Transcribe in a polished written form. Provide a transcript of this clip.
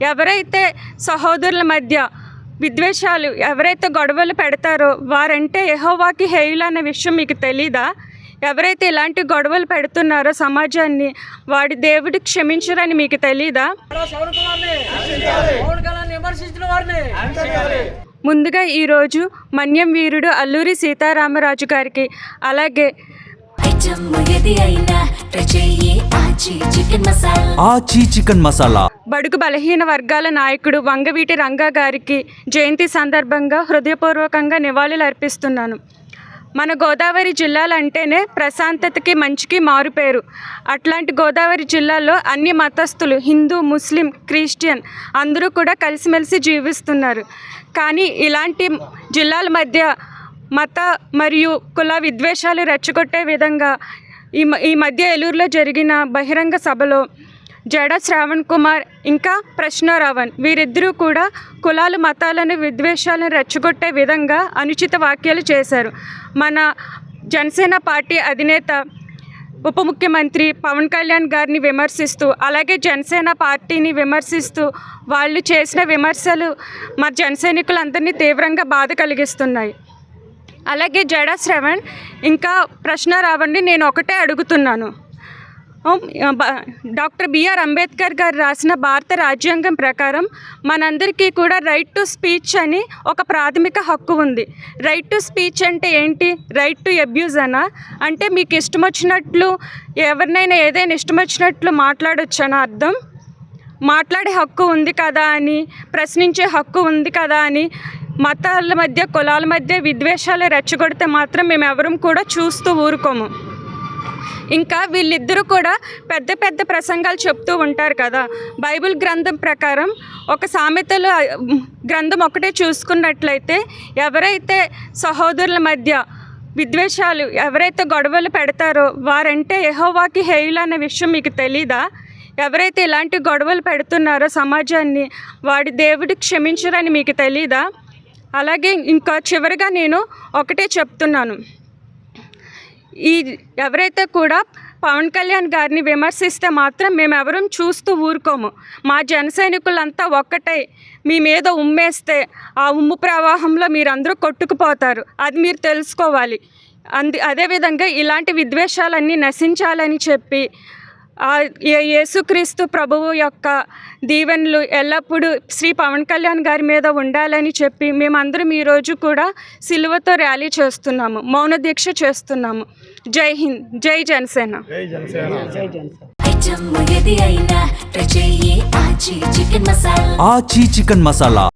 ఎవరైతే సహోదరుల మధ్య విద్వేషాలు, ఎవరైతే గొడవలు పెడతారో వారంటే యెహోవాకి హేయులు అనే విషయం మీకు తెలీదా? ఎవరైతే ఇలాంటి గొడవలు పెడుతున్నారో సమాజాన్ని, వాడి దేవుడు క్షమించరని మీకు తెలీదా? ముందుగా ఈరోజు మన్యం వీరుడు అల్లూరి సీతారామరాజు గారికి, అలాగే ఆచి చికెన్ మసాలా బడుగు బలహీన వర్గాల నాయకుడు వంగవీటి రంగా గారికి జయంతి సందర్భంగా హృదయపూర్వకంగా నివాళులు అర్పిస్తున్నాను. మన గోదావరి జిల్లాలంటేనే ప్రశాంతతకి, మంచికి మారుపేరు. అట్లాంటి గోదావరి జిల్లాలో అన్ని మతస్థులు, హిందూ, ముస్లిం, క్రిస్టియన్ అందరూ కూడా కలిసిమెలిసి జీవిస్తున్నారు. కానీ ఇలాంటి జిల్లాల మధ్య మత మరియు కుల విద్వేషాలు రెచ్చగొట్టే విధంగా ఈ మధ్య ఏలూరులో జరిగిన బహిరంగ సభలో జడ శ్రావణ్ కుమార్ ఇంకా ప్రశ్నారావణ్ వీరిద్దరూ కూడా కులాలు, మతాలను, విద్వేషాలను రెచ్చగొట్టే విధంగా అనుచిత వ్యాఖ్యలు చేశారు. మన జనసేన పార్టీ అధినేత ఉప ముఖ్యమంత్రి పవన్ కళ్యాణ్ గారిని విమర్శిస్తూ, అలాగే జనసేన పార్టీని విమర్శిస్తూ వాళ్ళు చేసిన విమర్శలు మా జనసైనికులందరినీ తీవ్రంగా బాధ కలిగిస్తున్నాయి. అలాగే జడ శ్రవణ్ ఇంకా ప్రశ్నారావణ్ని నేను ఒకటే అడుగుతున్నాను. డాక్టర్ బిఆర్ అంబేద్కర్ గారు రాసిన భారత రాజ్యాంగం ప్రకారం మనందరికీ కూడా రైట్ టు స్పీచ్ అని ఒక ప్రాథమిక హక్కు ఉంది. రైట్ టు స్పీచ్ అంటే ఏంటి? రైట్ టు అబ్యూజ్ అనా? అంటే మీకు ఇష్టం వచ్చినట్లు ఎవరినైనా ఏదైనా ఇష్టం వచ్చినట్లు మాట్లాడొచ్చనా అర్థం? మాట్లాడే హక్కు ఉంది కదా అని, ప్రశ్నించే హక్కు ఉంది కదా అని మతాల మధ్య, కులాల మధ్య విద్వేషాలు రెచ్చగొడితే మాత్రం మేము ఎవరం కూడా చూస్తూ ఊరుకోము. ఇంకా వీళ్ళిద్దరూ కూడా పెద్ద పెద్ద ప్రసంగాలు చెప్తూ ఉంటారు కదా. బైబిల్ గ్రంథం ప్రకారం ఒక సామెతలు గ్రంథం ఒకటే చూసుకున్నట్లయితే, ఎవరైతే సహోదరుల మధ్య విద్వేషాలు, ఎవరైతే గొడవలు పెడతారో వారంటే యెహోవాకి హేయులు అనే విషయం మీకు తెలీదా? ఎవరైతే ఇలాంటి గొడవలు పెడుతున్నారో సమాజాన్ని, వాడి దేవుడు క్షమించరని మీకు తెలీదా? అలాగే ఇంకా చివరిగా నేను ఒకటే చెప్తున్నాను, ఎవరైతే కూడా పవన్ కళ్యాణ్ గారిని విమర్శిస్తే మాత్రం మేము ఎవరం చూస్తూ ఊరుకోము. మా జనసైనికులంతా ఒక్కటై మీ మీద ఉమ్మేస్తే ఆ ఉమ్ము ప్రవాహంలో మీరందరూ కొట్టుకుపోతారు. అది మీరు తెలుసుకోవాలి. అదేవిధంగా ఇలాంటి విద్వేషాలన్నీ నశించాలని చెప్పి యేసుక్రీస్తు ప్రభువు యొక్క దీవెనలు ఎల్లప్పుడూ శ్రీ పవన్ కళ్యాణ్ గారి మీద ఉండాలని చెప్పి మేమందరం ఈరోజు కూడా సిలువతో ర్యాలీ చేస్తున్నాము, మౌన దీక్ష చేస్తున్నాము. జై హింద్, జై జనసేన. ఆచి చికెన్ మసాలా.